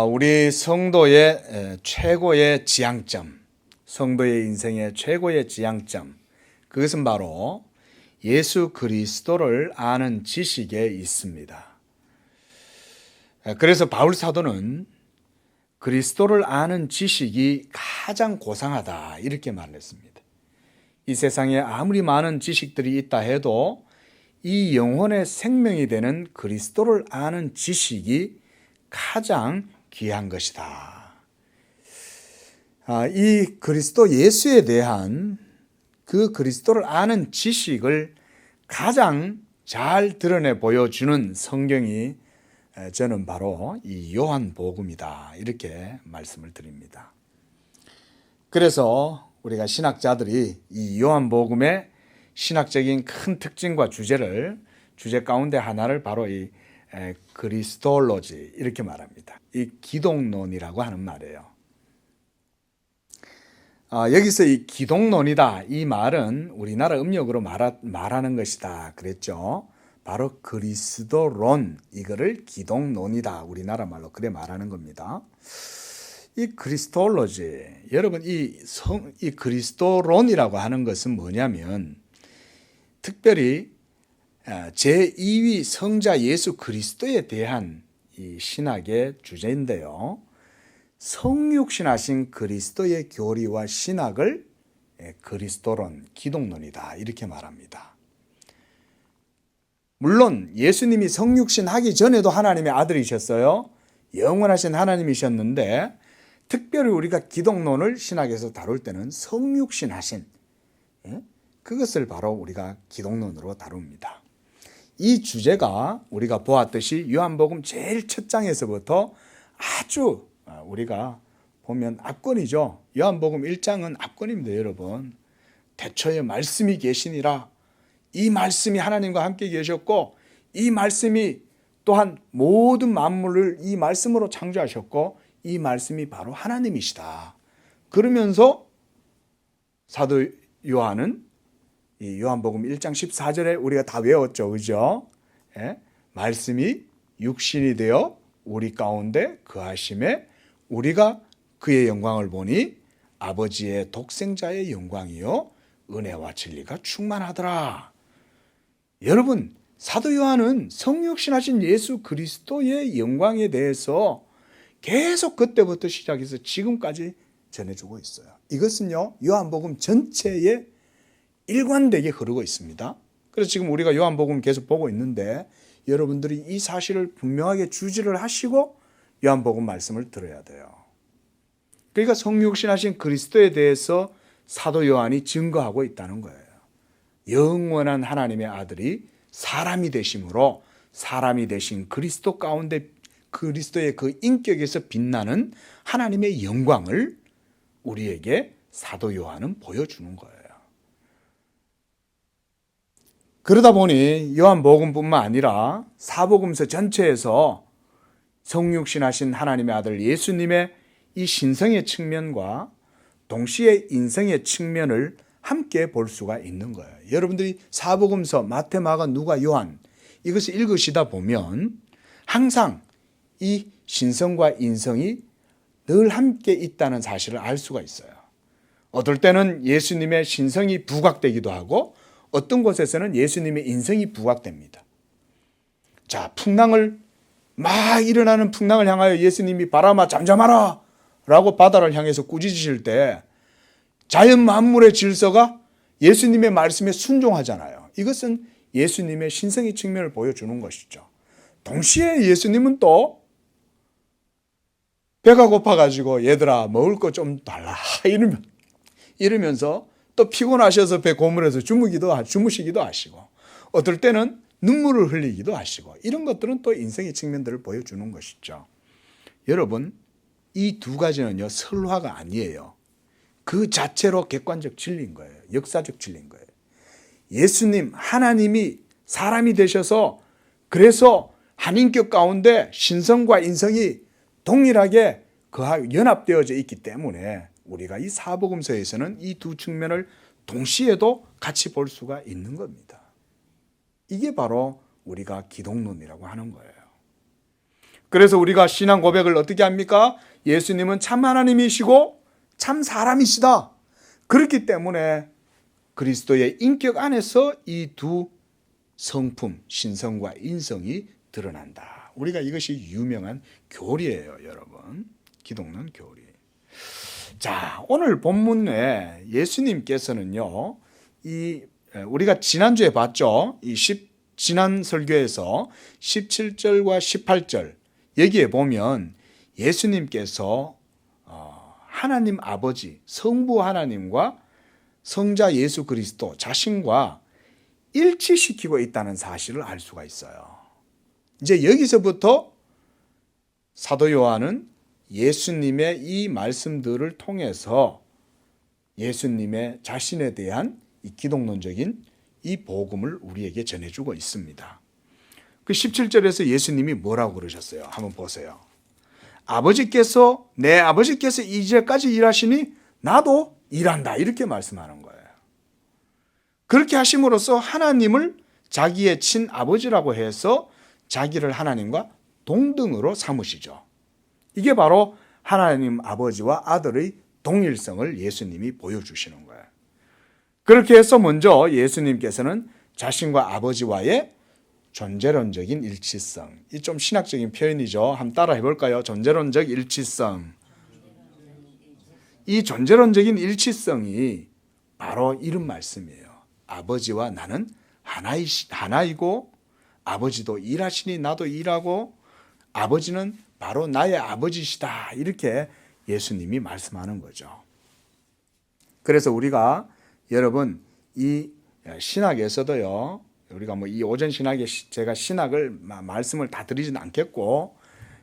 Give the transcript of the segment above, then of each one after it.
우리 성도의 최고의 지향점, 성도의 인생의 최고의 지향점, 그것은 바로 예수 그리스도를 아는 지식에 있습니다. 그래서 바울 사도는 그리스도를 아는 지식이 가장 고상하다 이렇게 말했습니다. 이 세상에 아무리 많은 지식들이 있다 해도 이 영혼의 생명이 되는 그리스도를 아는 지식이 가장 귀한 것이다. 이 그리스도 예수에 대한 그 그리스도를 아는 지식을 가장 잘 드러내 보여주는 성경이 저는 바로 이 요한복음이다 이렇게 말씀을 드립니다. 그래서 우리가 신학자들이 이 요한복음의 신학적인 큰 특징과 주제 가운데 하나를 바로 이 그리스톨로지 이렇게 말합니다. 이 기독론이라고 하는 말이에요. 여기서 이 기독론이다 이 말은 우리나라 음력으로 말하는 것이다 그랬죠. 바로 그리스도론, 이거를 기독론이다 우리나라 말로 그래 말하는 겁니다. 이 그리스톨로지, 여러분 이 그리스도론이라고 하는 것은 뭐냐면 특별히 제2위 성자 예수 그리스도에 대한 이 신학의 주제인데요. 성육신하신 그리스도의 교리와 신학을 그리스도론, 기독론이다 이렇게 말합니다. 물론 예수님이 성육신하기 전에도 하나님의 아들이셨어요. 영원하신 하나님이셨는데 특별히 우리가 기독론을 신학에서 다룰 때는 성육신하신 그것을 바로 우리가 기독론으로 다룹니다. 이 주제가 우리가 보았듯이 요한복음 제일 첫 장에서부터 아주 우리가 보면 압권이죠. 요한복음 1장은 압권입니다, 여러분. 태초에 말씀이 계시니라. 이 말씀이 하나님과 함께 계셨고 이 말씀이 또한 모든 만물을 이 말씀으로 창조하셨고 이 말씀이 바로 하나님이시다. 그러면서 사도 요한은 이 요한복음 1장 14절에 우리가 다 외웠죠. 그죠? 말씀이 육신이 되어 우리 가운데 거하심에 우리가 그의 영광을 보니 아버지의 독생자의 영광이요 은혜와 진리가 충만하더라. 여러분, 사도 요한은 성육신하신 예수 그리스도의 영광에 대해서 계속 그때부터 시작해서 지금까지 전해주고 있어요. 이것은요 요한복음 전체에 일관되게 흐르고 있습니다. 그래서 지금 우리가 요한복음 계속 보고 있는데 여러분들이 이 사실을 분명하게 주지를 하시고 요한복음 말씀을 들어야 돼요. 그러니까 성육신하신 그리스도에 대해서 사도 요한이 증거하고 있다는 거예요. 영원한 하나님의 아들이 사람이 되심으로 사람이 되신 그리스도 가운데 그리스도의 그 인격에서 빛나는 하나님의 영광을 우리에게 사도 요한은 보여주는 거예요. 그러다 보니 요한복음뿐만 아니라 사복음서 전체에서 성육신하신 하나님의 아들 예수님의 이 신성의 측면과 동시에 인성의 측면을 함께 볼 수가 있는 거예요. 여러분들이 사복음서 마태, 마가, 누가, 요한 이것을 읽으시다 보면 항상 이 신성과 인성이 늘 함께 있다는 사실을 알 수가 있어요. 어떨 때는 예수님의 신성이 부각되기도 하고 어떤 곳에서는 예수님의 인성이 부각됩니다. 자, 일어나는 풍랑을 향하여 예수님이 바람아 잠잠하라 라고 바다를 향해서 꾸짖으실 때 자연 만물의 질서가 예수님의 말씀에 순종하잖아요. 이것은 예수님의 신성의 측면을 보여주는 것이죠. 동시에 예수님은 또 배가 고파가지고 얘들아 먹을 거 좀 달라 이러면서 또 피곤하셔서 배 고물에서 주무시기도 하시고 어떨 때는 눈물을 흘리기도 하시고 이런 것들은 또 인생의 측면들을 보여주는 것이죠. 여러분 이 두 가지는요 설화가 아니에요. 그 자체로 객관적 진리인 거예요. 역사적 진리인 거예요. 예수님 하나님이 사람이 되셔서 그래서 한 인격 가운데 신성과 인성이 동일하게 연합되어져 있기 때문에 우리가 이 사복음서에서는 이 두 측면을 동시에도 같이 볼 수가 있는 겁니다. 이게 바로 우리가 기독론이라고 하는 거예요. 그래서 우리가 신앙 고백을 어떻게 합니까? 예수님은 참 하나님이시고 참 사람이시다. 그렇기 때문에 그리스도의 인격 안에서 이 두 성품, 신성과 인성이 드러난다. 우리가 이것이 유명한 교리예요, 여러분. 기독론 교리. 자, 오늘 본문에 예수님께서는요, 우리가 지난주에 봤죠? 지난 설교에서 17절과 18절, 여기에 보면 예수님께서 하나님 아버지, 성부 하나님과 성자 예수 그리스도 자신과 일치시키고 있다는 사실을 알 수가 있어요. 이제 여기서부터 사도 요한은 예수님의 이 말씀들을 통해서 예수님의 자신에 대한 이 기독론적인 이 복음을 우리에게 전해주고 있습니다. 그 17절에서 예수님이 뭐라고 그러셨어요? 한번 보세요. 내 아버지께서 이제까지 일하시니 나도 일한다. 이렇게 말씀하는 거예요. 그렇게 하심으로써 하나님을 자기의 친아버지라고 해서 자기를 하나님과 동등으로 삼으시죠. 이게 바로 하나님 아버지와 아들의 동일성을 예수님이 보여주시는 거예요. 그렇게 해서 먼저 예수님께서는 자신과 아버지와의 존재론적인 일치성, 이 좀 신학적인 표현이죠. 한번 따라 해볼까요? 존재론적 일치성. 이 존재론적인 일치성이 바로 이런 말씀이에요. 아버지와 나는 하나이고 아버지도 일하시니 나도 일하고 아버지는 바로 나의 아버지시다. 이렇게 예수님이 말씀하는 거죠. 그래서 우리가 여러분 이 신학에서도요. 우리가 이 오전 신학에 제가 신학을 말씀을 다 드리지는 않겠고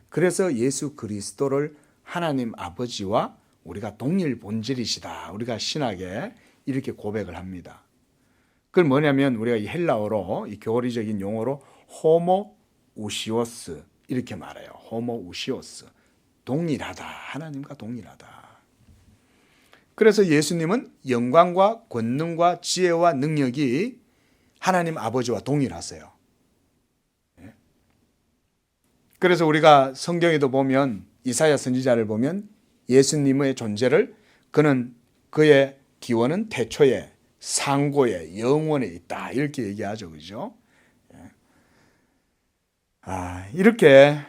그래서 예수 그리스도를 하나님 아버지와 우리가 동일 본질이시다. 우리가 신학에 이렇게 고백을 합니다. 그건 뭐냐면 우리가 이 헬라어로 이 교리적인 용어로 호모 우시오스 이렇게 말해요. 호모 우시오스. 동일하다. 하나님과 동일하다. 그래서 예수님은 영광과 권능과 지혜와 능력이 하나님 아버지와 동일하세요. 그래서 우리가 성경에도 보면 이사야 선지자를 보면 예수님의 존재를 그의 기원은 태초에 상고에 영원에 있다 이렇게 얘기하죠. 그죠? 이렇게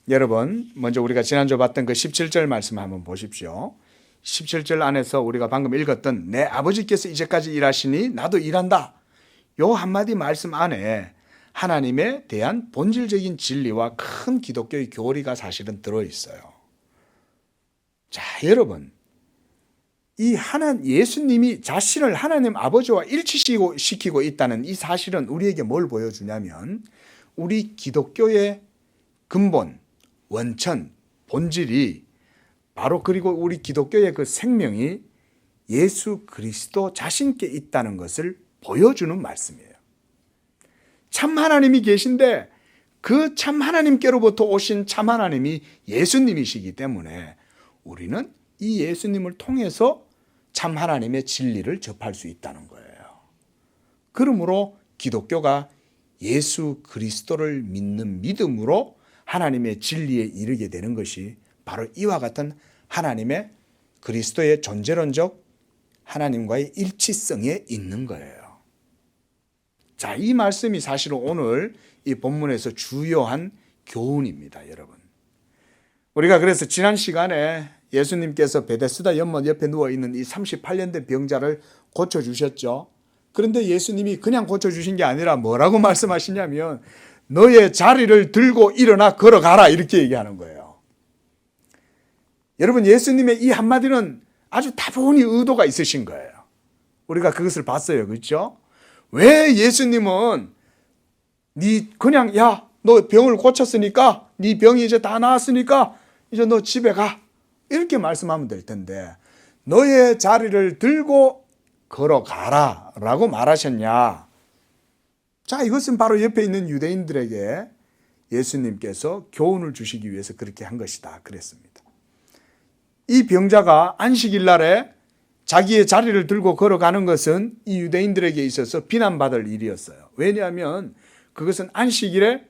여러분 먼저 우리가 지난주 봤던 그 17절 말씀 한번 보십시오. 17절 안에서 우리가 방금 읽었던 내 아버지께서 이제까지 일하시니 나도 일한다. 요 한마디 말씀 안에 하나님에 대한 본질적인 진리와 큰 기독교의 교리가 사실은 들어있어요. 자, 여러분. 예수님이 자신을 하나님 아버지와 일치시키고 있다는 이 사실은 우리에게 뭘 보여주냐면 우리 기독교의 근본, 원천, 본질이 바로 그리고 우리 기독교의 그 생명이 예수 그리스도 자신께 있다는 것을 보여주는 말씀이에요. 참 하나님이 계신데 그 참 하나님께로부터 오신 참 하나님이 예수님이시기 때문에 우리는 이 예수님을 통해서 참 하나님의 진리를 접할 수 있다는 거예요. 그러므로 기독교가 예수 그리스도를 믿는 믿음으로 하나님의 진리에 이르게 되는 것이 바로 이와 같은 하나님의 그리스도의 존재론적 하나님과의 일치성에 있는 거예요. 자, 이 말씀이 사실은 오늘 이 본문에서 주요한 교훈입니다, 여러분. 우리가 그래서 지난 시간에 예수님께서 베데스다 연못 옆에 누워있는 이 38년 된 병자를 고쳐주셨죠. 그런데 예수님이 그냥 고쳐주신 게 아니라 뭐라고 말씀하시냐면 너의 자리를 들고 일어나 걸어가라 이렇게 얘기하는 거예요. 여러분 예수님의 이 한마디는 아주 다분히 의도가 있으신 거예요. 우리가 그것을 봤어요. 그렇죠? 왜 예수님은 그냥 너 병을 고쳤으니까 네 병이 이제 다 나았으니까 이제 너 집에 가 이렇게 말씀하면 될 텐데 너의 자리를 들고 걸어가라 라고 말하셨냐. 자, 이것은 바로 옆에 있는 유대인들에게 예수님께서 교훈을 주시기 위해서 그렇게 한 것이다 그랬습니다. 이 병자가 안식일 날에 자기의 자리를 들고 걸어가는 것은 이 유대인들에게 있어서 비난받을 일이었어요. 왜냐하면 그것은 안식일에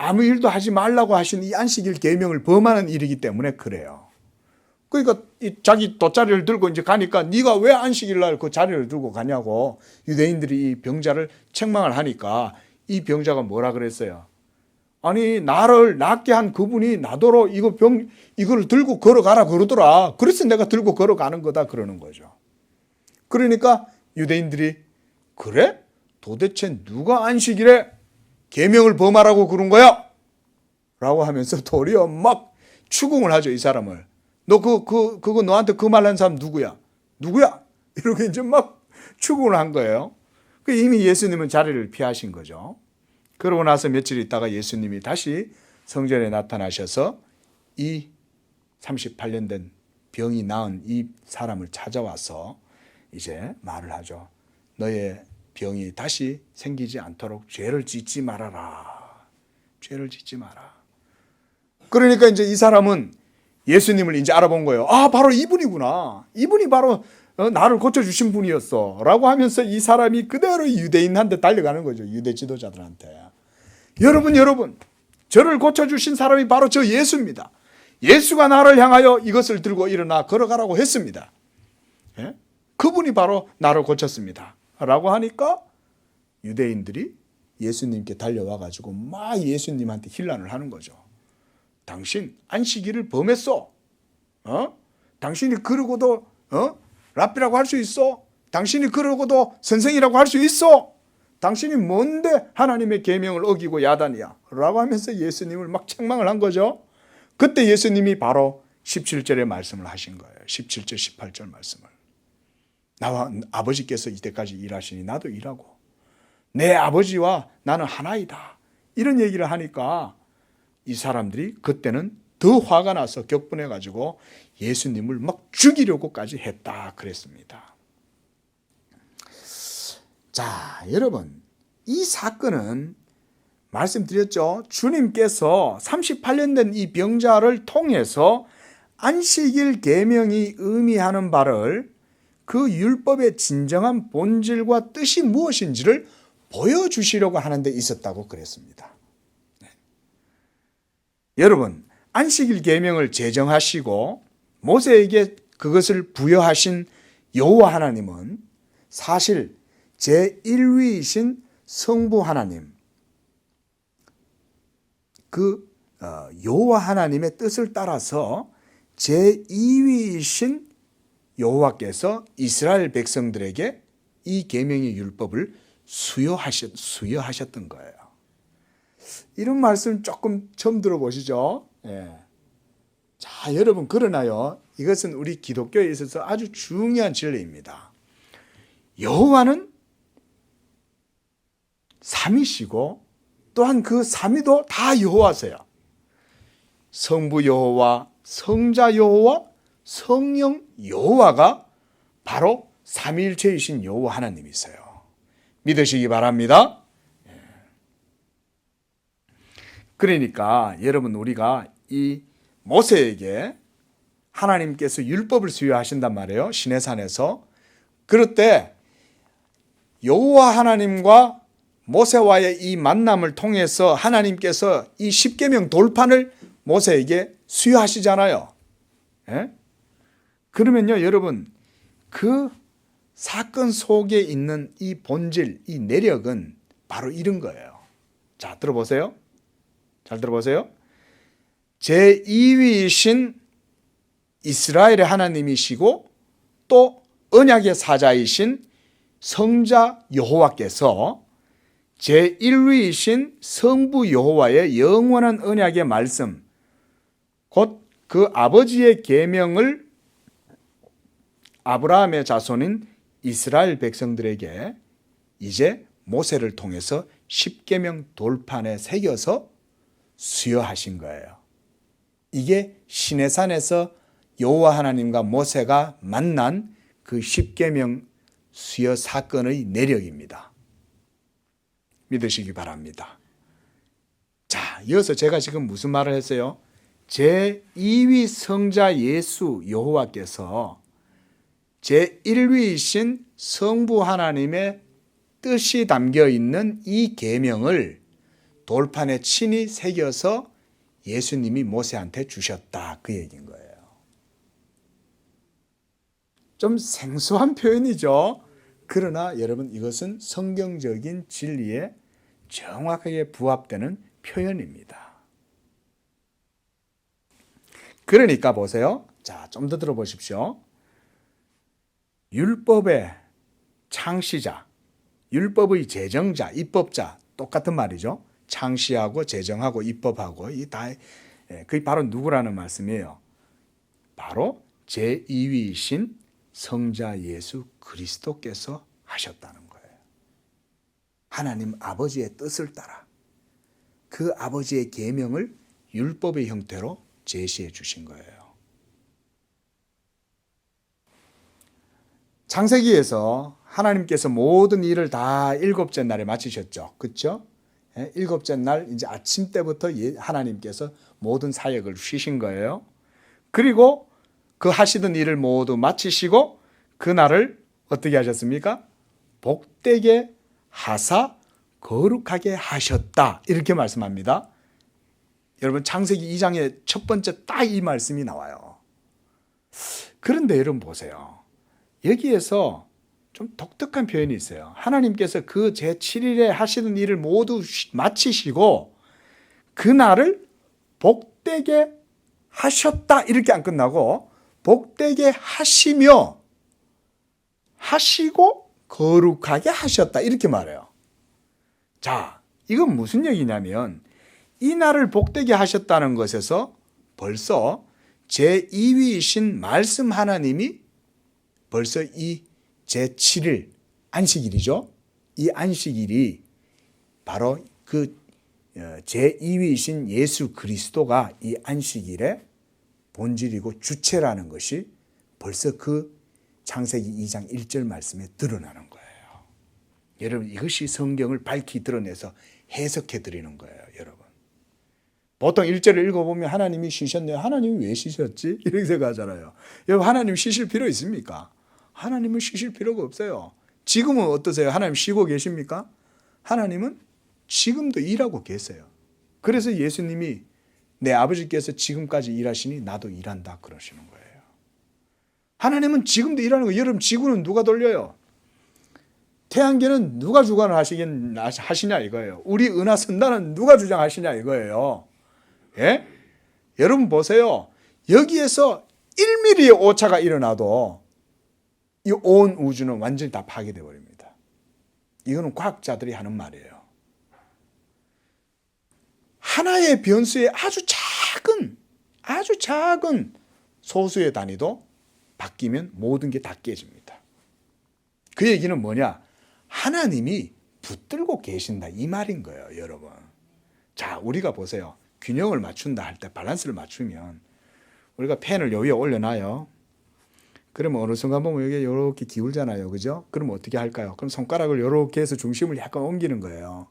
아무 일도 하지 말라고 하신 이 안식일 계명을 범하는 일이기 때문에 그래요. 그러니까 자기 돗자리를 들고 이제 가니까 네가 왜 안식일 날 그 자리를 들고 가냐고 유대인들이 이 병자를 책망을 하니까 이 병자가 뭐라 그랬어요? 아니 나를 낫게 한 그분이 나더러 이거를 들고 걸어가라 그러더라. 그래서 내가 들고 걸어가는 거다 그러는 거죠. 그러니까 유대인들이 그래? 도대체 누가 안식일에 계명을 범하라고 그런 거야? 라고 하면서 도리어 막 추궁을 하죠. 이 사람을. 너 그거 너한테 그 말 한 사람 누구야? 누구야? 이렇게 이제 막 추궁을 한 거예요. 이미 예수님은 자리를 피하신 거죠. 그러고 나서 며칠 있다가 예수님이 다시 성전에 나타나셔서 이 38년 된 병이 나은 이 사람을 찾아와서 이제 말을 하죠. 너의 병이 다시 생기지 않도록 죄를 짓지 말아라. 죄를 짓지 마라. 그러니까 이제 이 사람은 예수님을 이제 알아본 거예요. 아, 바로 이분이구나. 이분이 바로 나를 고쳐주신 분이었어. 라고 하면서 이 사람이 그대로 유대인한테 달려가는 거죠. 유대 지도자들한테. 여러분, 저를 고쳐주신 사람이 바로 저 예수입니다. 예수가 나를 향하여 이것을 들고 일어나 걸어가라고 했습니다. 예? 그분이 바로 나를 고쳤습니다. 라고 하니까 유대인들이 예수님께 달려와가지고 막 예수님한테 힐난을 하는 거죠. 당신 안식일을 범했어. 당신이 그러고도 랍비라고 할 수 있어? 당신이 그러고도 선생이라고 할 수 있어? 당신이 뭔데 하나님의 계명을 어기고 야단이야? 라고 하면서 예수님을 막 책망을 한 거죠. 그때 예수님이 바로 17절의 말씀을 하신 거예요. 17절, 18절 말씀을. 나와 아버지께서 이때까지 일하시니 나도 일하고 내 아버지와 나는 하나이다. 이런 얘기를 하니까 이 사람들이 그때는 더 화가 나서 격분해가지고 예수님을 막 죽이려고까지 했다 그랬습니다. 자, 여러분, 이 사건은 말씀드렸죠. 주님께서 38년 된 이 병자를 통해서 안식일 계명이 의미하는 바를 그 율법의 진정한 본질과 뜻이 무엇인지를 보여주시려고 하는 데 있었다고 그랬습니다. 네. 여러분, 안식일 계명을 제정하시고 모세에게 그것을 부여하신 여호와 하나님은 사실 제1위이신 성부 하나님, 그 여호와 하나님의 뜻을 따라서 제2위이신 여호와께서 이스라엘 백성들에게 이 계명의 율법을 수여하셨던 거예요. 이런 말씀 조금 처음 들어보시죠? 예. 자, 여러분, 그러나요, 이것은 우리 기독교에 있어서 아주 중요한 진리입니다. 여호와는 삼위시고 또한 그 삼위도 다 여호와세요. 성부 여호와, 성자 여호와, 성령 여호와가 바로 삼위일체이신 여호와 하나님이세요. 믿으시기 바랍니다. 그러니까 여러분, 우리가 이 모세에게 하나님께서 율법을 수여하신단 말이에요. 시내산에서. 그럴 때 여호와 하나님과 모세와의 이 만남을 통해서 하나님께서 이 십계명 돌판을 모세에게 수여하시잖아요. 예? 그러면요, 여러분, 그 사건 속에 있는 이 본질, 이 내력은 바로 이런 거예요. 자, 들어보세요. 잘 들어보세요. 제2위이신 이스라엘의 하나님이시고 또 언약의 사자이신 성자 여호와께서 제1위이신 성부 여호와의 영원한 언약의 말씀, 곧 그 아버지의 계명을 아브라함의 자손인 이스라엘 백성들에게 이제 모세를 통해서 십계명 돌판에 새겨서 수여하신 거예요. 이게 시내산에서 여호와 하나님과 모세가 만난 그 십계명 수여 사건의 내력입니다. 믿으시기 바랍니다. 자, 이어서 제가 지금 무슨 말을 했어요? 제2위 성자 예수 여호와께서 제1위이신 성부 하나님의 뜻이 담겨 있는 이 계명을 돌판에 친히 새겨서 예수님이 모세한테 주셨다, 그 얘기인 거예요. 좀 생소한 표현이죠. 그러나 여러분, 이것은 성경적인 진리에 정확하게 부합되는 표현입니다. 그러니까 보세요. 자, 좀 더 들어보십시오. 율법의 창시자, 율법의 제정자, 입법자, 똑같은 말이죠. 창시하고 제정하고 입법하고 이 다 그게 바로 누구라는 말씀이에요. 바로 제2위이신 성자 예수 그리스도께서 하셨다는 거예요. 하나님 아버지의 뜻을 따라 그 아버지의 계명을 율법의 형태로 제시해 주신 거예요. 창세기에서 하나님께서 모든 일을 다 일곱째 날에 마치셨죠. 그렇죠? 일곱째 날 이제 아침 때부터 하나님께서 모든 사역을 쉬신 거예요. 그리고 그 하시던 일을 모두 마치시고 그날을 어떻게 하셨습니까? 복되게 하사 거룩하게 하셨다, 이렇게 말씀합니다. 여러분, 창세기 2장의 첫 번째 딱 이 말씀이 나와요. 그런데 여러분 보세요. 여기에서 좀 독특한 표현이 있어요. 하나님께서 그 제7일에 하시는 일을 모두 마치시고 그날을 복되게 하셨다, 이렇게 안 끝나고 복되게 하시며 하시고 거룩하게 하셨다, 이렇게 말해요. 자, 이건 무슨 얘기냐면 이 날을 복되게 하셨다는 것에서 벌써 제2위이신 말씀 하나님이 벌써 이 제7일 안식일이죠. 이 안식일이 바로 그 제2위이신 예수 그리스도가 이 안식일의 본질이고 주체라는 것이 벌써 그 창세기 2장 1절 말씀에 드러나는 거예요. 여러분, 이것이 성경을 밝히 드러내서 해석해 드리는 거예요, 여러분. 보통 1절을 읽어보면 하나님이 쉬셨네요. 하나님이 왜 쉬셨지? 이렇게 생각하잖아요. 여러분, 하나님 쉬실 필요 있습니까? 하나님은 쉬실 필요가 없어요. 지금은 어떠세요? 하나님 쉬고 계십니까? 하나님은 지금도 일하고 계세요. 그래서 예수님이 내 아버지께서 지금까지 일하시니 나도 일한다, 그러시는 거예요. 하나님은 지금도 일하는 거예요. 여러분, 지구는 누가 돌려요? 태양계는 누가 주관을 하시냐 이거예요. 우리 은하선단은 누가 주장하시냐 이거예요. 예? 여러분 보세요. 여기에서 1mm의 오차가 일어나도 이 온 우주는 완전히 다 파괴되어 버립니다. 이거는 과학자들이 하는 말이에요. 하나의 변수의 아주 작은 소수의 단위도 바뀌면 모든 게 다 깨집니다. 그 얘기는 뭐냐? 하나님이 붙들고 계신다, 이 말인 거예요, 여러분. 자, 우리가 보세요. 균형을 맞춘다 할 때, 밸런스를 맞추면 우리가 펜을 여기에 올려놔요. 그러면 어느 순간 보면 여기 이렇게 기울잖아요, 그죠? 그럼 어떻게 할까요? 그럼 손가락을 이렇게 해서 중심을 약간 옮기는 거예요.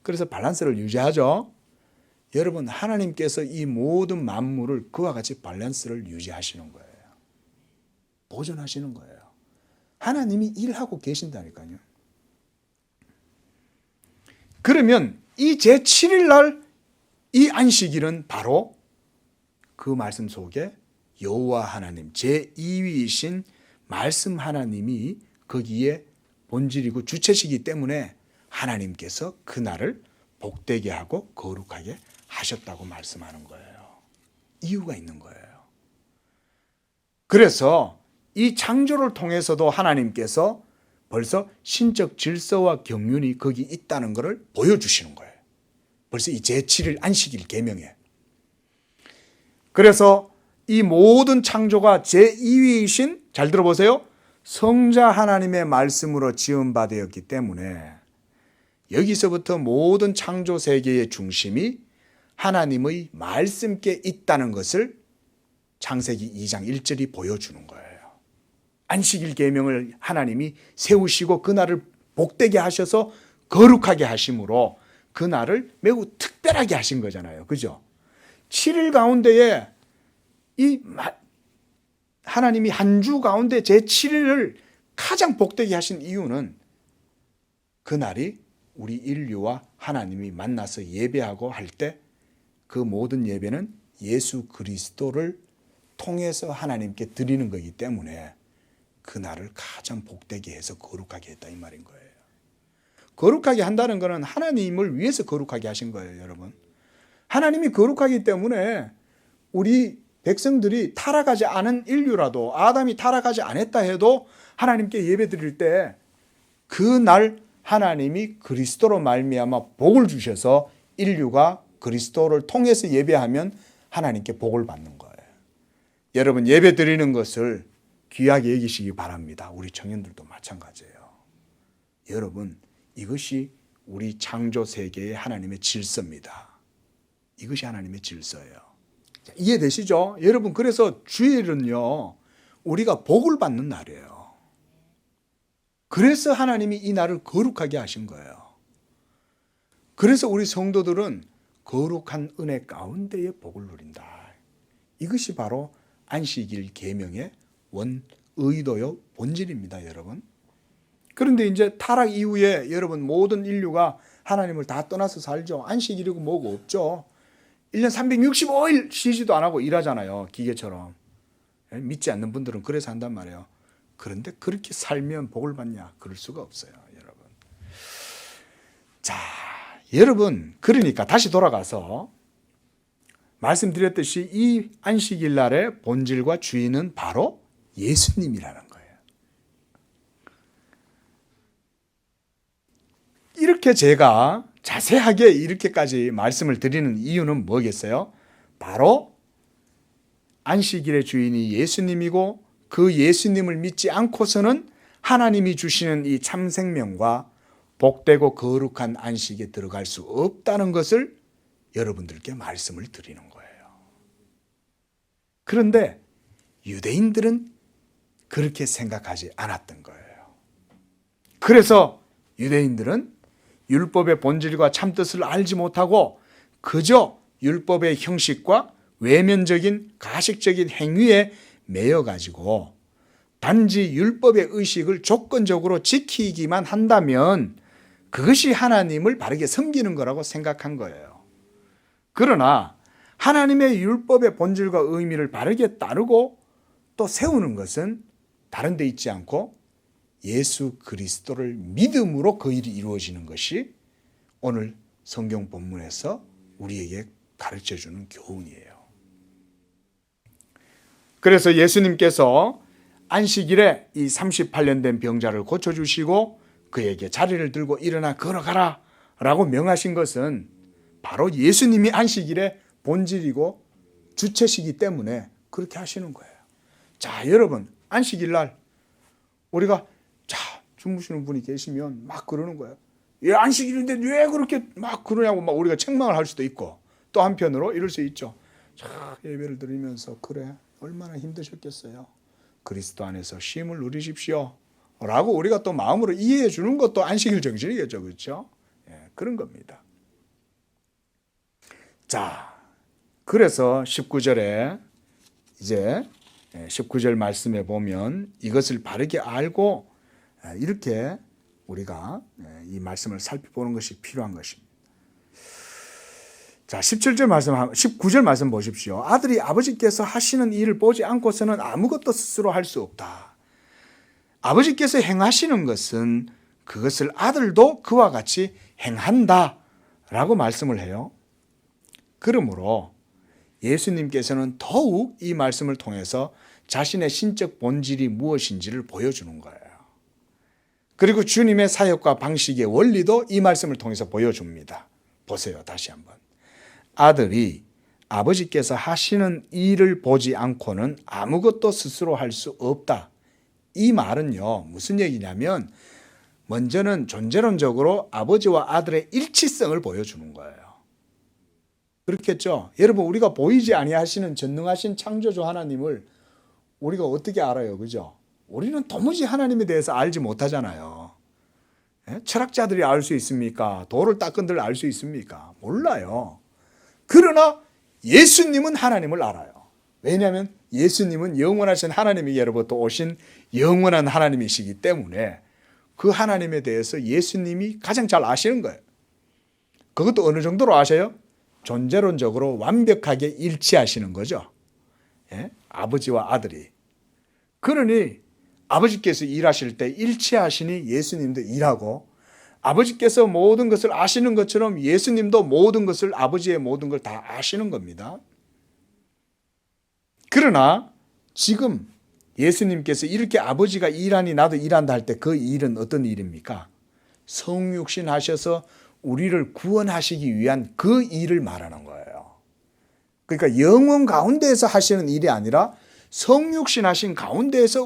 그래서 밸런스를 유지하죠. 여러분, 하나님께서 이 모든 만물을 그와 같이 밸런스를 유지하시는 거예요. 보존하시는 거예요. 하나님이 일하고 계신다니까요. 그러면 이 제7일 날 이 안식일은 바로 그 말씀 속에 여호와 하나님, 제2위이신 말씀 하나님이 거기에 본질이고 주체시기 때문에 하나님께서 그날을 복되게 하고 거룩하게 하셨다고 말씀하는 거예요. 이유가 있는 거예요. 그래서 이 창조를 통해서도 하나님께서 벌써 신적 질서와 경륜이 거기 있다는 것을 보여주시는 거예요. 벌써 이 제7일 안식일 계명에. 그래서 이 모든 창조가 제2위이신, 잘 들어보세요, 성자 하나님의 말씀으로 지음받았기 때문에 여기서부터 모든 창조 세계의 중심이 하나님의 말씀께 있다는 것을 창세기 2장 1절이 보여주는 거예요. 안식일 계명을 하나님이 세우시고 그날을 복되게 하셔서 거룩하게 하심으로 그날을 매우 특별하게 하신 거잖아요. 그죠? 7일 가운데에 이 하나님이 한 주 가운데 제7일을 가장 복되게 하신 이유는 그날이 우리 인류와 하나님이 만나서 예배하고 할 때 그 모든 예배는 예수 그리스도를 통해서 하나님께 드리는 거기 때문에 그날을 가장 복되게 해서 거룩하게 했다 이 말인 거예요. 거룩하게 한다는 것은 하나님을 위해서 거룩하게 하신 거예요, 여러분. 하나님이 거룩하기 때문에 우리 백성들이 타락하지 않은 인류라도 아담이 타락하지 않았다 해도 하나님께 예배 드릴 때 그날 하나님이 그리스도로 말미암아 복을 주셔서 인류가 그리스도를 통해서 예배하면 하나님께 복을 받는 거예요. 여러분 예배 드리는 것을 귀하게 여기시기 바랍니다. 우리 청년들도 마찬가지예요. 여러분 이것이 우리 창조 세계의 하나님의 질서입니다. 이것이 하나님의 질서예요. 이해되시죠? 여러분 그래서 주일은요 우리가 복을 받는 날이에요. 그래서 하나님이 이 날을 거룩하게 하신 거예요. 그래서 우리 성도들은 거룩한 은혜 가운데에 복을 누린다. 이것이 바로 안식일 계명의 원 의도요 본질입니다, 여러분. 그런데 이제 타락 이후에 여러분 모든 인류가 하나님을 다 떠나서 살죠. 안식일이고 뭐고 없죠. 1년 365일 쉬지도 안 하고 일하잖아요. 기계처럼. 믿지 않는 분들은 그래서 한단 말이에요. 그런데 그렇게 살면 복을 받냐? 그럴 수가 없어요, 여러분. 자, 여러분 그러니까 다시 돌아가서 말씀드렸듯이 이 안식일 날의 본질과 주인은 바로 예수님이라는 거예요. 이렇게 제가 자세하게 이렇게까지 말씀을 드리는 이유는 뭐겠어요? 바로 안식일의 주인이 예수님이고 그 예수님을 믿지 않고서는 하나님이 주시는 이 참 생명과 복되고 거룩한 안식에 들어갈 수 없다는 것을 여러분들께 말씀을 드리는 거예요. 그런데 유대인들은 그렇게 생각하지 않았던 거예요. 그래서 유대인들은 율법의 본질과 참뜻을 알지 못하고 그저 율법의 형식과 외면적인 가식적인 행위에 매여가지고 단지 율법의 의식을 조건적으로 지키기만 한다면 그것이 하나님을 바르게 섬기는 거라고 생각한 거예요. 그러나 하나님의 율법의 본질과 의미를 바르게 따르고 또 세우는 것은 다른 데 있지 않고 예수 그리스도를 믿음으로 그 일이 이루어지는 것이 오늘 성경 본문에서 우리에게 가르쳐주는 교훈이에요. 그래서 예수님께서 안식일에 이 38년 된 병자를 고쳐주시고 그에게 자리를 들고 일어나 걸어가라 라고 명하신 것은 바로 예수님이 안식일의 본질이고 주체시기 때문에 그렇게 하시는 거예요. 자, 여러분 안식일 날 우리가 주무시는 분이 계시면 막 그러는 거예요. 예, 안식일인데 왜 그렇게 막 그러냐고 막 우리가 책망을 할 수도 있고 또 한편으로 이럴 수 있죠. 자, 예배를 드리면서 그래 얼마나 힘드셨겠어요. 그리스도 안에서 쉼을 누리십시오 라고 우리가 또 마음으로 이해해 주는 것도 안식일 정신이겠죠. 그렇죠? 예, 그런 겁니다. 자, 그래서 19절에 이제 19절 말씀에 보면 이것을 바르게 알고 이렇게 우리가 이 말씀을 살펴보는 것이 필요한 것입니다. 자, 17절 말씀, 19절 말씀 보십시오. 아들이 아버지께서 하시는 일을 보지 않고서는 아무것도 스스로 할 수 없다. 아버지께서 행하시는 것은 그것을 아들도 그와 같이 행한다 라고 말씀을 해요. 그러므로 예수님께서는 더욱 이 말씀을 통해서 자신의 신적 본질이 무엇인지를 보여주는 거예요. 그리고 주님의 사역과 방식의 원리도 이 말씀을 통해서 보여줍니다. 보세요. 다시 한번. 아들이 아버지께서 하시는 일을 보지 않고는 아무것도 스스로 할 수 없다. 이 말은요. 무슨 얘기냐면 먼저는 존재론적으로 아버지와 아들의 일치성을 보여주는 거예요. 그렇겠죠? 여러분 우리가 보이지 아니하시는 전능하신 창조주 하나님을 우리가 어떻게 알아요? 그죠? 우리는 도무지 하나님에 대해서 알지 못하잖아요. 철학자들이 알 수 있습니까? 돌을 닦은들 알 수 있습니까? 몰라요. 그러나 예수님은 하나님을 알아요. 왜냐하면 예수님은 영원하신 하나님에게로부터 오신 영원한 하나님이시기 때문에 그 하나님에 대해서 예수님이 가장 잘 아시는 거예요. 그것도 어느 정도로 아셔요? 존재론적으로 완벽하게 일치하시는 거죠. 예? 아버지와 아들이. 그러니 아버지께서 일하실 때 일치하시니 예수님도 일하고, 아버지께서 모든 것을 아시는 것처럼 예수님도 모든 것을, 아버지의 모든 걸 다 아시는 겁니다. 그러나 지금 예수님께서 이렇게 아버지가 일하니 나도 일한다 할 때 그 일은 어떤 일입니까? 성육신 하셔서 우리를 구원하시기 위한 그 일을 말하는 거예요. 그러니까 영원 가운데에서 하시는 일이 아니라 성육신 하신 가운데에서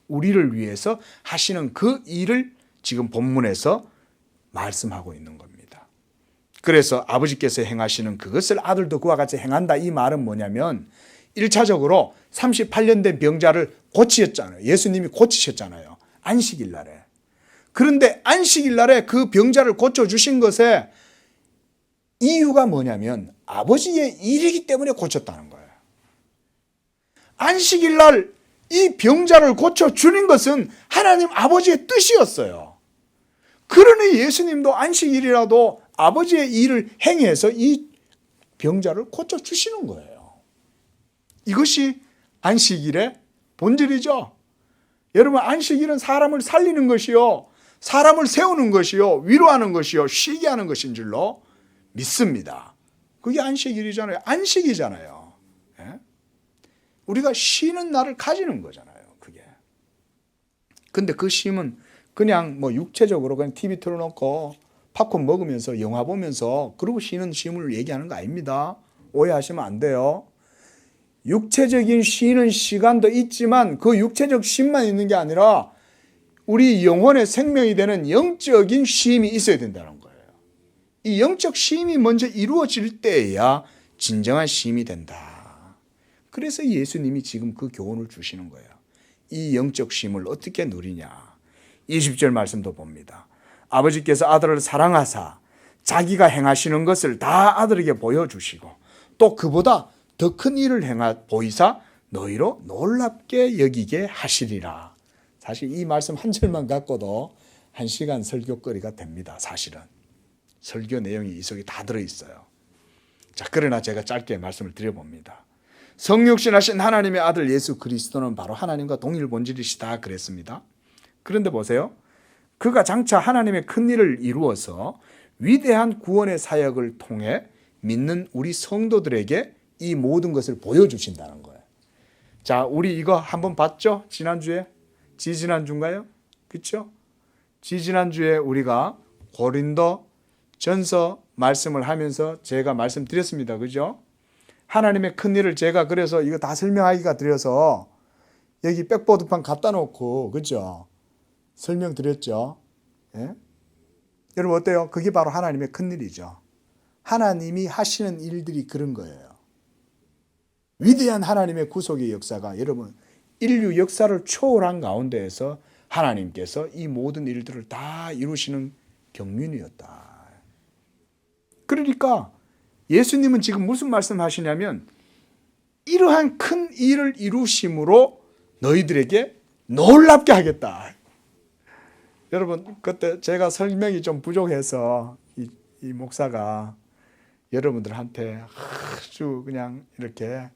우리를 위해서 하시는 그 일을 지금 본문에서 말씀하고 있는 겁니다. 그래서 아버지께서 행하시는 그것을 아들도 그와 같이 행한다. 이 말은 뭐냐면 1차적으로 38년 된 병자를 고치셨잖아요. 예수님이 고치셨잖아요. 안식일 날에. 그런데 안식일 날에 그 병자를 고쳐주신 것에 이유가 뭐냐면 아버지의 일이기 때문에 고쳤다는 거예요. 안식일 날 이 병자를 고쳐주는 것은 하나님 아버지의 뜻이었어요. 그러니 예수님도 안식일이라도 아버지의 일을 행해서 이 병자를 고쳐주시는 거예요. 이것이 안식일의 본질이죠. 여러분, 안식일은 사람을 살리는 것이요, 사람을 세우는 것이요, 위로하는 것이요, 쉬게 하는 것인 줄로 믿습니다. 그게 안식일이잖아요. 안식이잖아요. 예? 우리가 쉬는 날을 가지는 거잖아요. 그게. 근데 그 쉼은 그냥 뭐 육체적으로 그냥 TV 틀어놓고 팝콘 먹으면서 영화 보면서 그러고 쉬는 쉼을 얘기하는 거 아닙니다. 오해하시면 안 돼요. 육체적인 쉬는 시간도 있지만 그 육체적 쉼만 있는 게 아니라 우리 영혼의 생명이 되는 영적인 쉼이 있어야 된다는 거예요. 이 영적 쉼이 먼저 이루어질 때에야 진정한 쉼이 된다. 그래서 예수님이 지금 그 교훈을 주시는 거예요. 이 영적 쉼을 어떻게 누리냐. 20절 말씀도 봅니다. 아버지께서 아들을 사랑하사 자기가 행하시는 것을 다 아들에게 보여주시고 또 그보다 더 큰 일을 보이사 너희로 놀랍게 여기게 하시리라. 사실 이 말씀 한 절만 갖고도 1시간 설교거리가 됩니다. 사실은. 설교 내용이 이 속에 다 들어있어요. 자, 그러나 제가 짧게 말씀을 드려봅니다. 성육신하신 하나님의 아들 예수 그리스도는 바로 하나님과 동일 본질이시다 그랬습니다. 그런데 보세요. 그가 장차 하나님의 큰 일을 이루어서 위대한 구원의 사역을 통해 믿는 우리 성도들에게 이 모든 것을 보여주신다는 거예요. 자, 우리 이거 한번 봤죠? 지난주에? 지지난주인가요? 그렇죠? 지지난주에 우리가 고린도 전서 말씀을 하면서 제가 말씀드렸습니다. 그죠? 하나님의 큰 일을 제가 그래서 이거 다 설명하기가 드려서 여기 백보드판 갖다 놓고, 그죠? 설명드렸죠? 예? 여러분 어때요? 그게 바로 하나님의 큰 일이죠. 하나님이 하시는 일들이 그런 거예요. 위대한 하나님의 구속의 역사가 여러분 인류 역사를 초월한 가운데에서 하나님께서 이 모든 일들을 다 이루시는 경륜이었다. 그러니까 예수님은 지금 무슨 말씀하시냐면 이러한 큰 일을 이루심으로 너희들에게 놀랍게 하겠다. 여러분 그때 제가 설명이 좀 부족해서 이 목사가 여러분들한테 아주 그냥 이렇게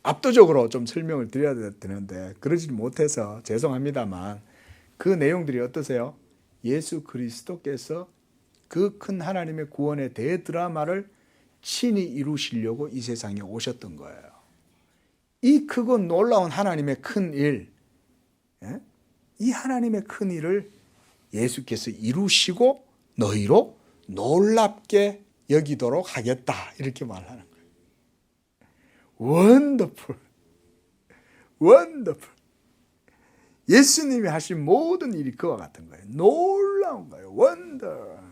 압도적으로 좀 설명을 드려야 되는데 그러지 못해서 죄송합니다만 그 내용들이 어떠세요? 예수 그리스도께서 그 큰 하나님의 구원의 대드라마를 친히 이루시려고 이 세상에 오셨던 거예요. 이 크고 놀라운 하나님의 큰 일, 이 하나님의 큰 일을 예수께서 이루시고 너희로 놀랍게 여기도록 하겠다 이렇게 말하는 거예요. 원더풀, 원더풀. 예수님이 하신 모든 일이 그와 같은 거예요. 놀라운 거예요. 원더.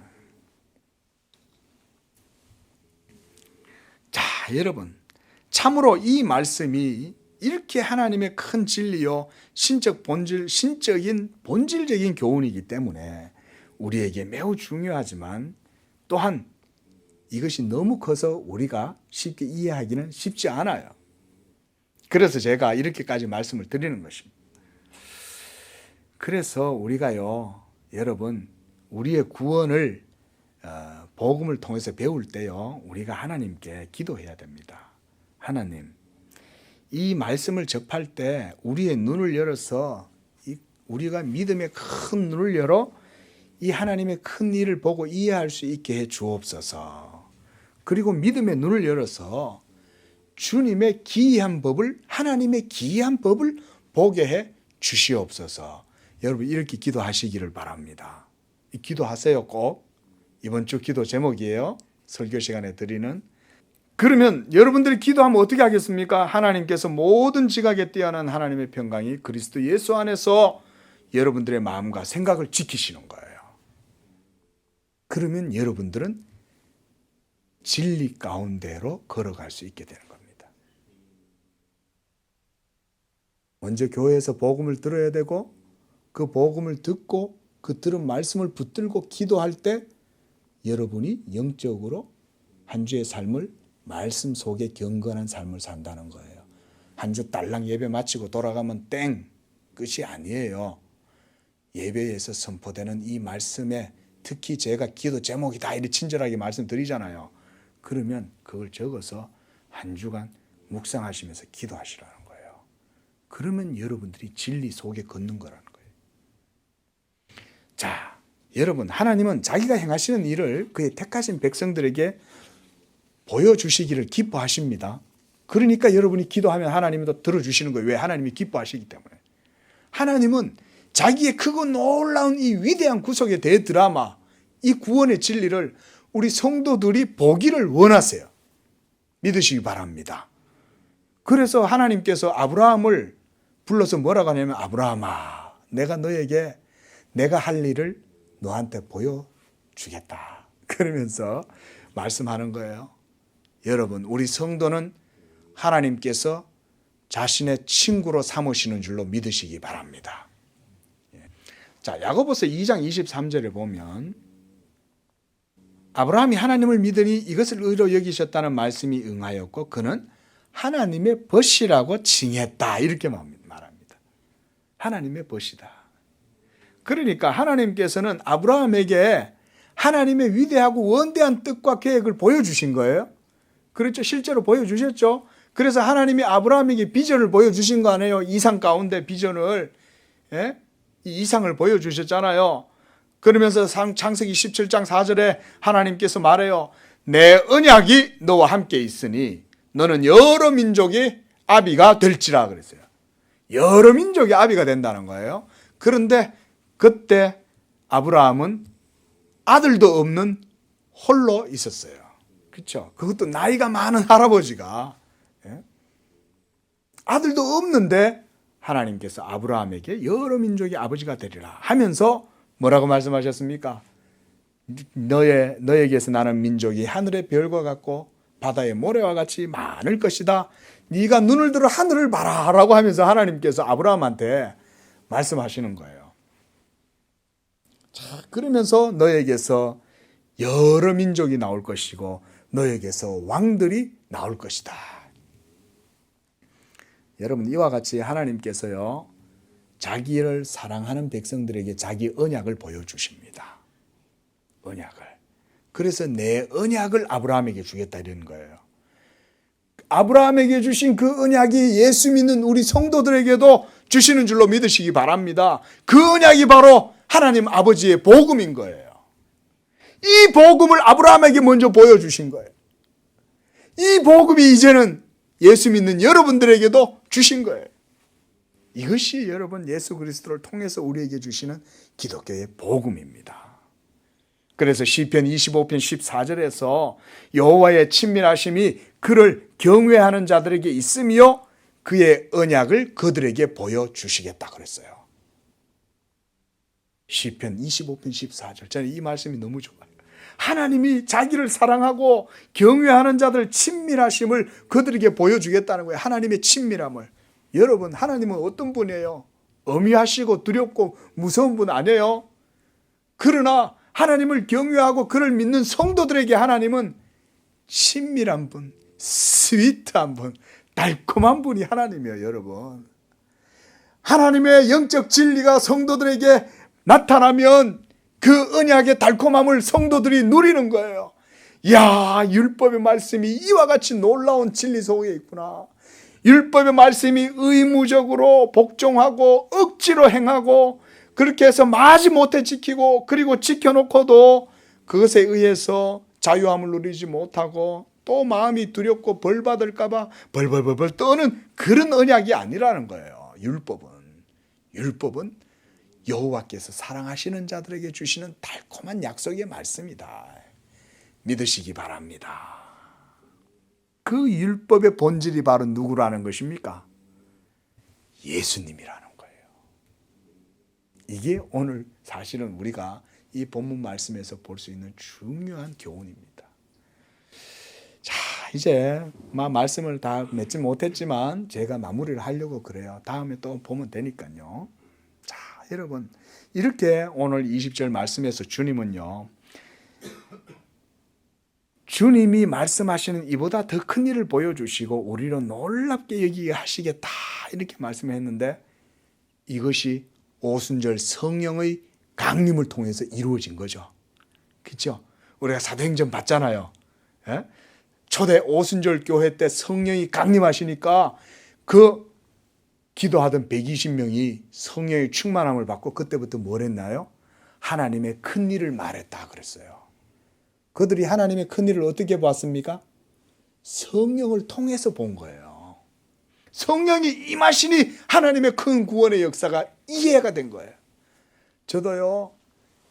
자, 여러분 참으로 이 말씀이 이렇게 하나님의 큰 진리요 신적 본질, 신적인 본질적인 교훈이기 때문에 우리에게 매우 중요하지만 또한 이것이 너무 커서 우리가 쉽게 이해하기는 쉽지 않아요. 그래서 제가 이렇게까지 말씀을 드리는 것입니다. 그래서 우리가요, 여러분, 우리의 구원을 복음을 통해서 배울 때요, 우리가 하나님께 기도해야 됩니다. 하나님, 이 말씀을 접할 때 우리의 눈을 열어서 우리가 믿음의 큰 눈을 열어 이 하나님의 큰 일을 보고 이해할 수 있게 해 주옵소서. 그리고 믿음의 눈을 열어서 주님의 기이한 법을, 하나님의 기이한 법을 보게 해 주시옵소서. 여러분 이렇게 기도하시기를 바랍니다. 기도하세요. 꼭. 이번 주 기도 제목이에요. 설교 시간에 드리는. 그러면 여러분들이 기도하면 어떻게 하겠습니까? 하나님께서 모든 지각에 뛰어난 하나님의 평강이 그리스도 예수 안에서 여러분들의 마음과 생각을 지키시는 거예요. 그러면 여러분들은 진리 가운데로 걸어갈 수 있게 되는 겁니다. 먼저 교회에서 복음을 들어야 되고, 그 복음을 듣고 그 들은 말씀을 붙들고 기도할 때 여러분이 영적으로 한 주의 삶을 말씀 속에 경건한 삶을 산다는 거예요. 한 주 딸랑 예배 마치고 돌아가면 땡! 끝이 아니에요. 예배에서 선포되는 이 말씀에 특히 제가 기도 제목이다 이렇게 친절하게 말씀드리잖아요. 그러면 그걸 적어서 한 주간 묵상하시면서 기도하시라는 거예요. 그러면 여러분들이 진리 속에 걷는 거라는 거예요. 자, 여러분, 하나님은 자기가 행하시는 일을 그의 택하신 백성들에게 보여주시기를 기뻐하십니다. 그러니까 여러분이 기도하면 하나님이 또 들어주시는 거예요. 왜? 하나님이 기뻐하시기 때문에. 하나님은 자기의 크고 놀라운 이 위대한 구속의 대드라마, 이 구원의 진리를 우리 성도들이 보기를 원하세요. 믿으시기 바랍니다. 그래서 하나님께서 아브라함을 불러서 뭐라고 하냐면, 아브라함아, 내가 너에게 내가 할 일을 너한테 보여주겠다. 그러면서 말씀하는 거예요. 여러분, 우리 성도는 하나님께서 자신의 친구로 삼으시는 줄로 믿으시기 바랍니다. 자, 야고보서 2장 23절에 보면 아브라함이 하나님을 믿으니 이것을 의로 여기셨다는 말씀이 응하였고 그는 하나님의 벗이라고 칭했다. 이렇게 말합니다. 하나님의 벗이다. 그러니까 하나님께서는 아브라함에게 하나님의 위대하고 원대한 뜻과 계획을 보여주신 거예요. 그렇죠? 실제로 보여주셨죠? 그래서 하나님이 아브라함에게 비전을 보여주신 거 아니에요? 이상 가운데 비전을. 예? 이 이상을 보여주셨잖아요. 그러면서 창세기 17장 4절에 하나님께서 말해요. 내 언약이 너와 함께 있으니 너는 여러 민족의 아비가 될지라 그랬어요. 여러 민족의 아비가 된다는 거예요. 그런데 그때 아브라함은 아들도 없는 홀로 있었어요. 그렇죠? 그것도 나이가 많은 할아버지가. 예? 아들도 없는데 하나님께서 아브라함에게 여러 민족의 아버지가 되리라 하면서 뭐라고 말씀하셨습니까? 너에게서 나는 민족이 하늘의 별과 같고 바다의 모래와 같이 많을 것이다. 네가 눈을 들어 하늘을 봐라 라고 하면서 하나님께서 아브라함한테 말씀하시는 거예요. 자, 그러면서 너에게서 여러 민족이 나올 것이고 너에게서 왕들이 나올 것이다. 여러분, 이와 같이 하나님께서요, 자기를 사랑하는 백성들에게 자기 언약을 보여주십니다. 언약을. 그래서 내 언약을 아브라함에게 주겠다 이런 거예요. 아브라함에게 주신 그 언약이 예수 믿는 우리 성도들에게도 주시는 줄로 믿으시기 바랍니다. 그 언약이 바로 하나님 아버지의 복음인 거예요. 이 복음을 아브라함에게 먼저 보여주신 거예요. 이 복음이 이제는 예수 믿는 여러분들에게도 주신 거예요. 이것이 여러분 예수 그리스도를 통해서 우리에게 주시는 기독교의 복음입니다. 그래서 시편 25편 14절에서 여호와의 친밀하심이 그를 경외하는 자들에게 있으며 그의 언약을 그들에게 보여주시겠다 그랬어요. 시편 25편 14절. 저는 이 말씀이 너무 좋아요. 하나님이 자기를 사랑하고 경외하는 자들 친밀하심을 그들에게 보여주겠다는 거예요. 하나님의 친밀함을. 여러분, 하나님은 어떤 분이에요? 엄히하시고 두렵고 무서운 분 아니에요? 그러나 하나님을 경외하고 그를 믿는 성도들에게 하나님은 친밀한 분, 스위트한 분, 달콤한 분이 하나님이에요, 여러분. 하나님의 영적 진리가 성도들에게 나타나면 그 언약의 달콤함을 성도들이 누리는 거예요. 야, 율법의 말씀이 이와 같이 놀라운 진리 속에 있구나. 율법의 말씀이 의무적으로 복종하고 억지로 행하고 그렇게 해서 마지 못해 지키고 그리고 지켜놓고도 그것에 의해서 자유함을 누리지 못하고 또 마음이 두렵고 벌 받을까 봐 벌벌벌 떠는 그런 언약이 아니라는 거예요. 율법은 여호와께서 사랑하시는 자들에게 주시는 달콤한 약속의 말씀이다. 믿으시기 바랍니다. 그 율법의 본질이 바로 누구라는 것입니까? 예수님이라는 거예요. 이게 오늘 사실은 우리가 이 본문 말씀에서 볼 수 있는 중요한 교훈입니다. 자, 이제 말씀을 다 맺지 못했지만 제가 마무리를 하려고 그래요. 다음에 또 보면 되니까요. 자, 여러분, 이렇게 오늘 20절 말씀에서 주님은요, 주님이 말씀하시는 이보다 더 큰 일을 보여주시고 우리를 놀랍게 여기게 하시겠다 이렇게 말씀했는데 이것이 오순절 성령의 강림을 통해서 이루어진 거죠. 그렇죠? 우리가 사도행전 봤잖아요. 예? 초대 오순절 교회 때 성령이 강림하시니까 그 기도하던 120명이 성령의 충만함을 받고 그때부터 뭘 했나요? 하나님의 큰 일을 말했다 그랬어요. 그들이 하나님의 큰 일을 어떻게 봤습니까? 성령을 통해서 본 거예요. 성령이 임하시니 하나님의 큰 구원의 역사가 이해가 된 거예요. 저도요,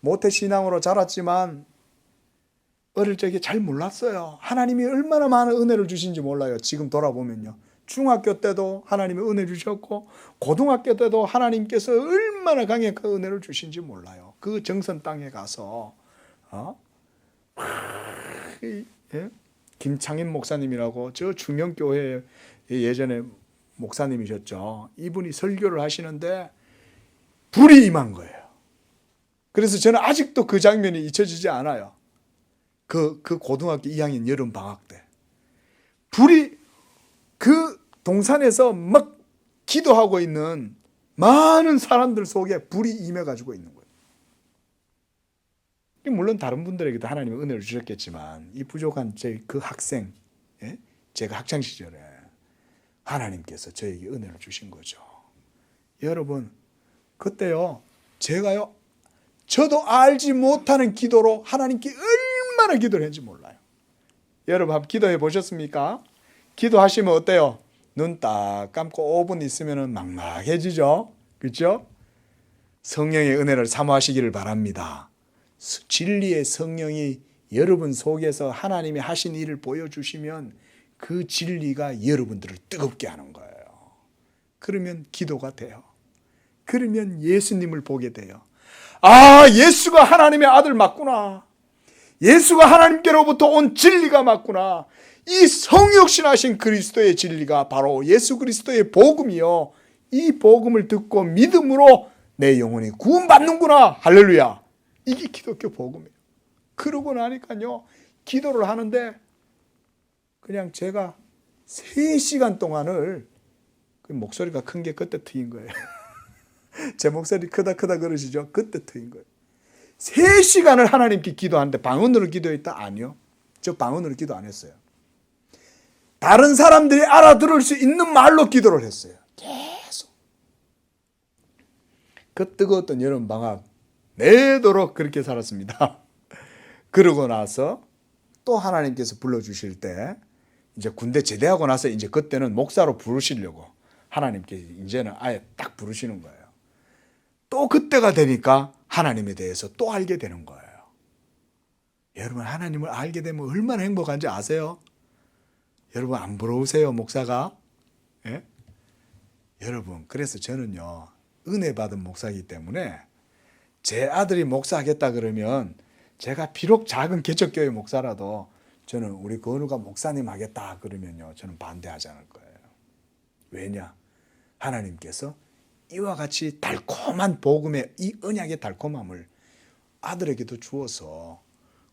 모태신앙으로 자랐지만 어릴 적에 잘 몰랐어요. 하나님이 얼마나 많은 은혜를 주신지 몰라요. 지금 돌아보면요. 중학교 때도 하나님이 은혜 주셨고 고등학교 때도 하나님께서 얼마나 강력한 은혜를 주신지 몰라요. 그 정선 땅에 가서 김창인 목사님이라고 저 중명교회 예전에 목사님이셨죠. 이분이 설교를 하시는데 불이 임한 거예요. 그래서 저는 아직도 그 장면이 잊혀지지 않아요. 그 고등학교 2학년 여름 방학 때 불이 그 동산에서 막 기도하고 있는 많은 사람들 속에 불이 임해가지고 있는 거예요. 물론 다른 분들에게도 하나님의 은혜를 주셨겠지만 이 부족한 그 학생, 제가 학창시절에 하나님께서 저에게 은혜를 주신 거죠. 여러분, 그때요, 제가요, 저도 알지 못하는 기도로 하나님께 얼마나 기도를 했는지 몰라요. 여러분 한번 기도해 보셨습니까? 기도하시면 어때요? 눈 딱 감고 5분 있으면 막막해지죠? 그렇죠? 성령의 은혜를 사모하시기를 바랍니다. 진리의 성령이 여러분 속에서 하나님이 하신 일을 보여주시면 그 진리가 여러분들을 뜨겁게 하는 거예요. 그러면 기도가 돼요. 그러면 예수님을 보게 돼요. 아, 예수가 하나님의 아들 맞구나. 예수가 하나님께로부터 온 진리가 맞구나. 이 성육신하신 그리스도의 진리가 바로 예수 그리스도의 복음이요. 이 복음을 듣고 믿음으로 내 영혼이 구원받는구나. 할렐루야. 이게 기독교 복음이에요. 그러고 나니까요, 기도를 하는데 그냥 제가 3시간 동안을 그 목소리가 큰 게 그때 트인 거예요. 제 목소리 크다 그러시죠? 그때 트인 거예요. 3시간을 하나님께 기도하는데 방언으로 기도했다? 아니요. 저 방언으로 기도 안 했어요. 다른 사람들이 알아들을 수 있는 말로 기도를 했어요. 계속. 그 뜨거웠던 여름 방학 내도록 그렇게 살았습니다. 그러고 나서 또 하나님께서 불러주실 때 이제 군대 제대하고 나서 이제 그때는 목사로 부르시려고 하나님께 이제는 아예 딱 부르시는 거예요. 또 그때가 되니까 하나님에 대해서 또 알게 되는 거예요. 여러분, 하나님을 알게 되면 얼마나 행복한지 아세요? 여러분, 안 부러우세요, 목사가? 예? 여러분, 그래서 저는요, 은혜 받은 목사이기 때문에 제 아들이 목사하겠다 그러면 제가 비록 작은 개척교회 목사라도 저는 우리 건우가 목사님 하겠다 그러면요, 저는 반대하지 않을 거예요. 왜냐? 하나님께서 이와 같이 달콤한 복음의 이 언약의 달콤함을 아들에게도 주어서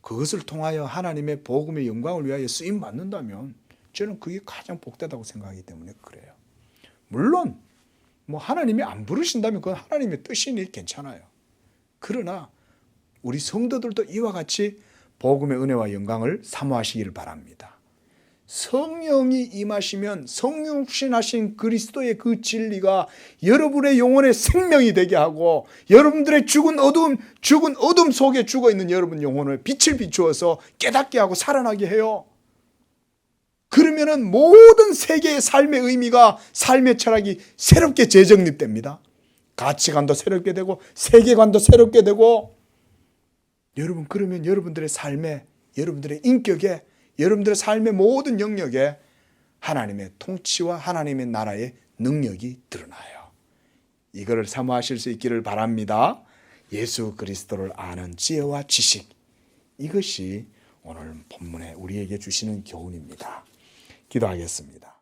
그것을 통하여 하나님의 복음의 영광을 위하여 쓰임 받는다면 저는 그게 가장 복되다고 생각하기 때문에 그래요. 물론 뭐 하나님이 안 부르신다면 그건 하나님의 뜻이니 괜찮아요. 그러나 우리 성도들도 이와 같이 복음의 은혜와 영광을 사모하시기를 바랍니다. 성령이 임하시면 성육신하신 그리스도의 그 진리가 여러분의 영혼의 생명이 되게 하고 여러분들의 죽은 어둠 속에 죽어있는 여러분 영혼을 빛을 비추어서 깨닫게 하고 살아나게 해요. 그러면은 모든 세계의 삶의 의미가, 삶의 철학이 새롭게 재정립됩니다. 가치관도 새롭게 되고 세계관도 새롭게 되고, 여러분 그러면 여러분들의 삶에, 여러분들의 인격에, 여러분들의 삶의 모든 영역에 하나님의 통치와 하나님의 나라의 능력이 드러나요. 이거를 사모하실 수 있기를 바랍니다. 예수 그리스도를 아는 지혜와 지식, 이것이 오늘 본문에 우리에게 주시는 교훈입니다. 기도하겠습니다.